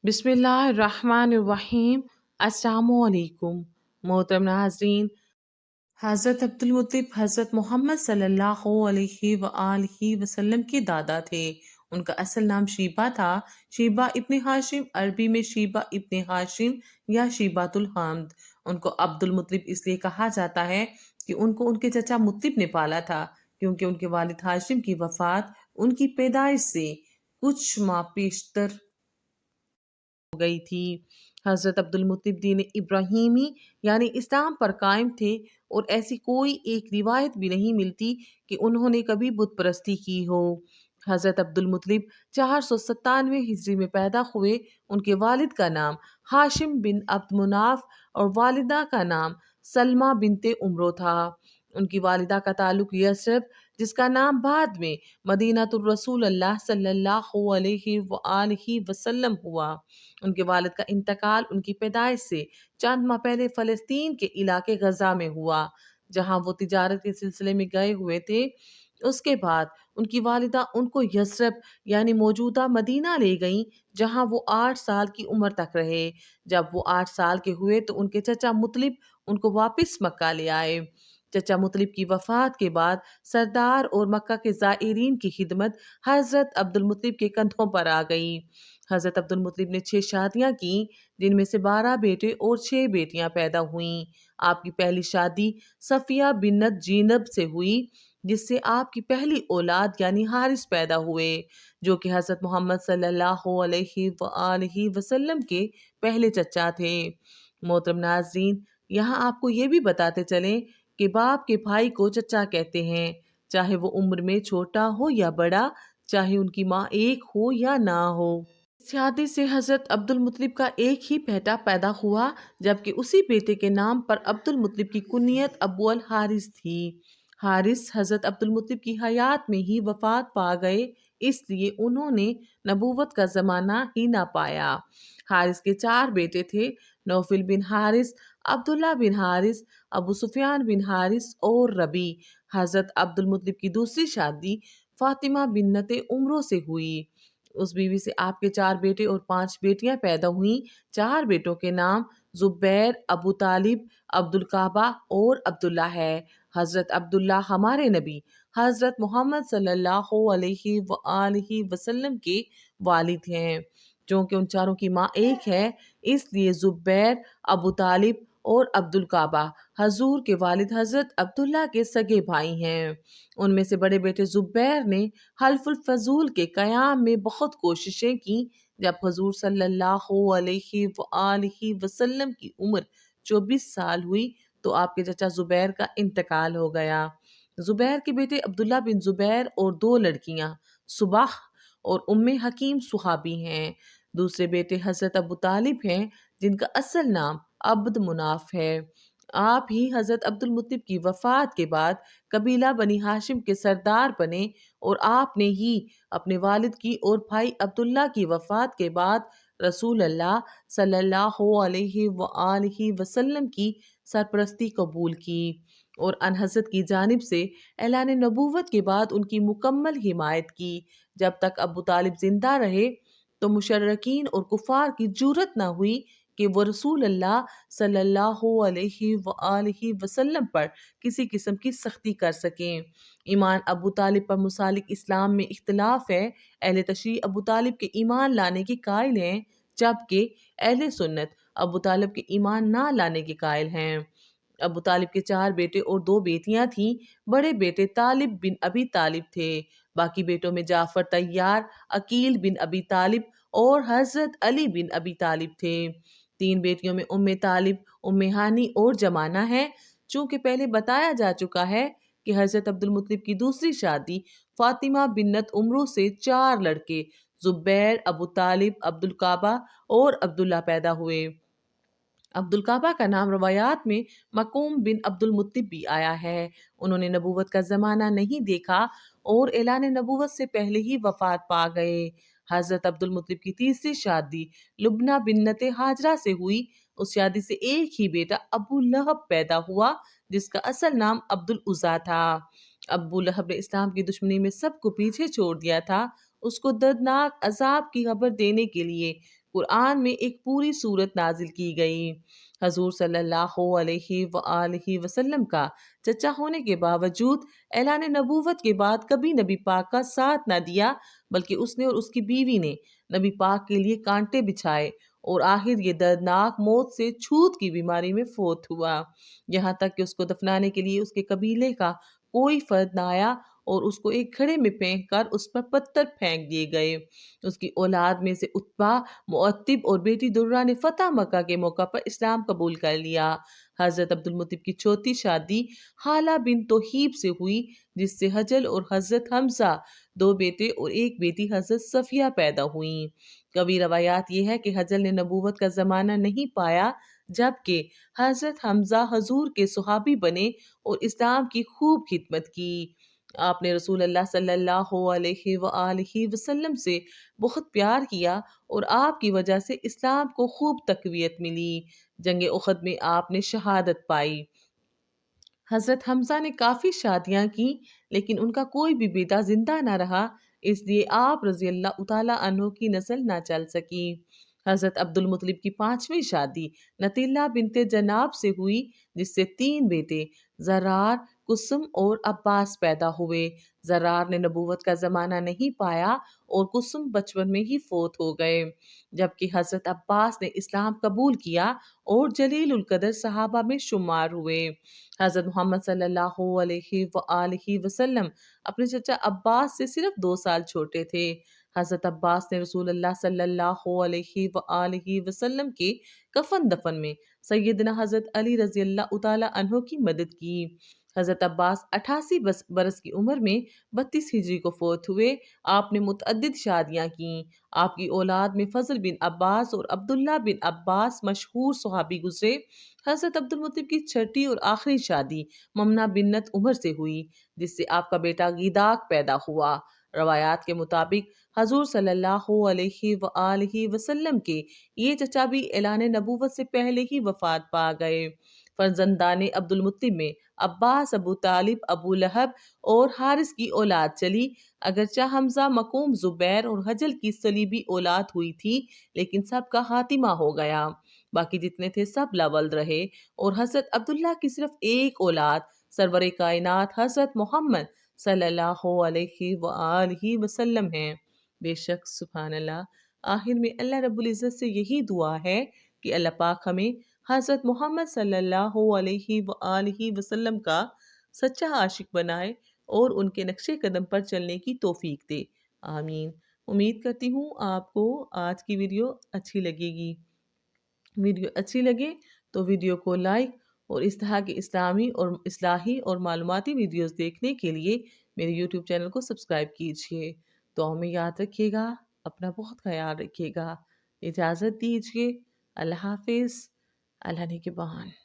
बिस्मिल्लाहिर्रहमानिर्रहीम। अस्सलामुअलैकुम। मोहतरम नाज़रीन, हज़रत अब्दुल मुत्तलिब हज़रत मोहम्मद सल्लल्लाहु अलैहि वआलिहि वसल्लम के दादा थे। उनका असल नाम शीबा था। शीबा इब्न हाशिम, अरबी में शीबा इब्न हाशिम या शीबातुल हमद। उनको अब्दुल मुत्तलिब इसलिए कहा जाता है कि उनको उनके चचा मुत्तलिब ने पाला था, क्योंकि उनके वालिद हाशिम की वफात उनकी पैदाइश से कुछ माह पेशतर गई थी। हजरत अब्दुल मुत्तलिब दीन इब्राहिमी यानी इस्लाम पर कायम थे, और ऐसी कोई एक रिवायत भी नहीं मिलती कि उन्होंने कभी बुत परस्ती की हो। हजरत अब्दुल मुत्तलिब 497 हिजरी में पैदा हुए। उनके वालिद का नाम हाशिम बिन अब्द मुनाफ और वालिदा का नाम सलमा बिनते उम्रो था। उनकी वालिदा का ताल्लुक यसरब, जिसका नाम बाद में मदीनातुर रसूल अल्लाह सल्लल्लाहु अलैहि वसल्लम हुआ। उनके वालिद का इंतकाल उनकी पैदाइश से चंद माह पहले फ़लस्तीन के इलाके गजा में हुआ, जहां वो तिजारत के सिलसिले में गए हुए थे। उसके बाद उनकी वालिदा उनको यसरब यानी मौजूदा मदीना ले गईं, जहां वो 8 साल की उम्र तक रहे। जब वो 8 साल के हुए तो उनके चचा मुतलिब उनको वापस मक्का ले आए। चचा मुतलिब की वफात के बाद सरदार और मक्का के ज़ायरीन की खिदमत हज़रत अब्दुल मुतलिब के कंधों पर आ गई। हज़रत अब्दुल मुतलिब ने 6 शादियां की, जिनमें से 12 बेटे और 6 बेटियां पैदा हुईं। आपकी पहली शादी सफिया बिन्नत जीनब से हुई, जिससे आपकी पहली औलाद यानी हारिस पैदा हुए, जो कि हज़रत मोहम्मद सल्लल्लाहु अलैहि वसल्लम के पहले चचा थे। मोहतरम नाज़रीन, यहाँ आपको ये भी बताते चलें कि बाप के भाई को चचा कहते हैं, चाहे वो उम्र में छोटा हो या बड़ा, चाहे उनकी माँ एक हो या ना हो। शादी से हजरत अब्दुल मुत्तलिब का एक ही बेटा पैदा हुआ, जबकि उसी बेटे के नाम पर अब्दुल मुत्तलिब की कुनियत अबू अल हारिस थी। हारिस हजरत अब्दुल मुत्तलिब की हयात में ही वफात पा गए, इसलिए उन्होंने नबूवत का जमाना ही ना पाया। हारिस के 4 बेटे थे: नौफिल बिन हारिस, अब्दुल्ला बिन हारिस, अबू सुफियान बिन हारिस और रबी। हजरत अब्दुल मुत्तलिब की दूसरी शादी फातिमा बिन्नते उम्रो से हुई। उस बीवी से आपके 4 बेटे और 5 बेटियां पैदा हुईं। 4 बेटों के नाम जुबैर, अबू तालिब, अब्दुल काबा और अब्दुल्ला है। हजरत अब्दुल्ला हमारे नबी हजरत मोहम्मद सल्लल्लाहु अलैहि वसल्लम के वालिद हैं। क्योंकि उन चारों की माँ एक है, इसलिए जुबैर, अबू तालिब और अब्दुल काबा हजूर के वालिद हजरत अब्दुल्ला के सगे भाई हैं। उनमें से बड़े बेटे जुबैर ने हल्फुल फजूल के कयाम में बहुत कोशिशें की। जब हुजूर सल्लल्लाहु अलैहि वसल्लम की उम्र 24 साल हुई तो आपके चचा जुबैर का इंतकाल हो गया। जुबैर के बेटे अब्दुल्ला बिन जुबैर और 2 लड़कियां सुबाह और उम्मे हकीम सुहाबी हैं। दूसरे बेटे हजरत अबू तालिब हैं, जिनका असल नाम अब्द मुनाफ है। आप ही हजरत अब्दुल मुत्तलिब की वफात के बाद कबीला बनी हाशिम के सरदार बने, और आपने ही अपने वालिद की और भाई अब्दुल्ला की वफात के बाद रसूल अल्लाह सल्लल्लाहु अलैहि वसल्लम की सरपरस्ती कबूल की, और अन हज़रत की जानिब से ऐलान नबूवत के बाद उनकी मुकम्मल हिमायत की। जब तक अबू तालिब जिंदा रहे तो मुशर्रकीन और कुफार की जुर्रत न हुई कि वो रसूल अल्लाह सल्लल्लाहु अलैहि वसल्लम पर किसी किस्म की सख्ती कर सकें। ईमान अबू तालिब पर मुसालिक इस्लाम में इख्तिलाफ है। अहले तशरीह अबू तालिब के ईमान लाने के कायल हैं, जबकि अहले सुन्नत अबू तालिब के ईमान ना लाने के कायल हैं। अबू तालिब के 4 बेटे और 2 बेटियां थीं। बड़े बेटे तालिब बिन अबी तालिब थे। बाकी बेटों में जाफर तैयार, अकील बिन अबी तालिब और हजरत अली बिन अबी तालिब थे। 3 बेटियों में उम्मे तालिब, उम्मे हानी और जमाना है। चूंकि पहले बताया जा चुका है कि हजरत अब्दुल मुत्तलिब की दूसरी शादी फातिमा बिन्नत उम्रो से 4 लड़के जुबैर, अबू तालिब, अब्दुल काबा और अब्दुल्ला पैदा हुए। अब्दुल काबा का नाम रवायात में मकूम बिन अब्दुल मुत्तलिब भी आया है। उन्होंने नबूवत का ज़माना नहीं देखा और ऐलान नबूवत से पहले ही वफात पा गए। हज़रत अब्दुल मुत्तलिब की तीसरी शादी लुबना बिन्नत हाजरा से हुई। उस शादी से एक ही बेटा अबू लहब पैदा हुआ, जिसका असल नाम अब्दुल उज़ा था। अबू लहब ने इस्लाम की दुश्मनी में सबको पीछे छोड़ दिया था। उसको दर्दनाक अजाब की खबर देने के लिए قرآن میں ایک پوری سورت نازل کی گئی۔ حضور صلی اللہ علیہ وآلہ وسلم کا چچا ہونے کے باوجود اعلان نبوت کے بعد کبھی نبی پاک کا ساتھ نہ دیا، بلکہ اس نے اور اس کی بیوی نے نبی پاک کے لیے کانٹے بچھائے اور آخر یہ دردناک موت سے چھوت کی بیماری میں فوت ہوا۔ یہاں تک کہ اس کو دفنانے کے لیے اس کے قبیلے کا کوئی فرد نہ آیا اور اس کو ایک گھڑے میں پھینک کر اس پر پتھر پھینک دیے گئے۔ اس کی اولاد میں سے عتبہ، معتب اور بیٹی درہ نے فتح مکہ کے موقع پر اسلام قبول کر لیا۔ حضرت عبد المطلب کی چوتھی شادی حالہ بن توحیب سے ہوئی، جس سے حجل اور حضرت حمزہ، دو بیٹے اور ایک بیٹی حضرت صفیہ پیدا ہوئیں۔ کبھی روایات یہ ہے کہ حجل نے نبوت کا زمانہ نہیں پایا، جبکہ حضرت حمزہ حضور کے صحابی بنے اور اسلام کی خوب خدمت کی۔ آپ نے رسول اللہ صلی اللہ علیہ وآلہ وسلم سے بہت پیار کیا اور آپ کی وجہ سے اسلام کو خوب تقویت ملی۔ جنگ احد میں آپ نے شہادت پائی۔ حضرت حمزہ نے کافی شادیاں کی، لیکن ان کا کوئی بھی بیٹا زندہ نہ رہا، اس لیے آپ رضی اللہ تعالیٰ عنہ کی نسل نہ چل سکی۔ حضرت عبد المطلب کی پانچویں شادی نتیلہ بنت جناب سے ہوئی، جس سے تین بیٹے زرار، قسم اور عباس پیدا ہوئے۔ زرار نے نبوت کا زمانہ نہیں پایا اور قسم بچپن میں ہی فوت ہو گئے، جبکہ حضرت عباس نے اسلام قبول کیا اور جلیل القدر صحابہ میں شمار ہوئے۔ حضرت محمد صلی اللہ علیہ وآلہ وسلم اپنے چچا عباس سے صرف 2 سال چھوٹے تھے۔ حضرت عباس نے رسول اللہ صلی اللہ علیہ وآلہ وسلم کے کفن دفن میں سیدنا حضرت علی رضی اللہ تعالیٰ عنہ کی مدد کی۔ حضرت عباس 88 برس کی عمر میں 32 ہجری کو فوت ہوئے۔ آپ نے متعدد شادیاں کیں۔ آپ کی اولاد میں فضل بن عباس اور عبداللہ بن عباس مشہور صحابی گزرے۔ حضرت عبد المطلب کی چھٹی اور آخری شادی ممنہ بنت عمر سے ہوئی، جس سے آپ کا بیٹا گیداک پیدا ہوا۔ روایات کے مطابق حضور صلی اللہ علیہ وآلہ وسلم کے یہ چچا بھی اعلان نبوت سے پہلے ہی وفات پا گئے۔ فرزندان عبد المطلب میں عباس، ابو طالب، ابو لہب اور حارث کی اولاد چلی۔ اگرچہ حمزہ، مکوم، زبیر اور حجل کی صلیبی اولاد ہوئی تھی، لیکن سب کا خاتمہ ہو گیا۔ باقی جتنے تھے سب لاولد رہے اور حضرت عبداللہ کی صرف ایک اولاد سرور کائنات حضرت محمد صلی اللہ علیہ وآلہ وسلم ہیں۔ بے شک سبحان اللہ۔ آخر میں اللہ رب العزت سے یہی دعا ہے کہ اللہ پاک ہمیں حضرت محمد صلی اللہ علیہ وآلہ وسلم کا سچا عاشق بنائے اور ان کے نقش قدم پر چلنے کی توفیق دے۔ آمین۔ امید کرتی ہوں آپ کو آج کی ویڈیو اچھی لگے گی۔ ویڈیو اچھی لگے تو ویڈیو کو لائک اور اس طرح کے اسلامی اور اصلاحی اور معلوماتی ویڈیوز دیکھنے کے لیے میرے یوٹیوب چینل کو سبسکرائب کیجیے۔ دعاؤں میں یاد رکھیے گا، اپنا بہت خیال رکھیے گا۔ اجازت دیجیے۔ اللہ حافظ۔ اللہ نگہبان۔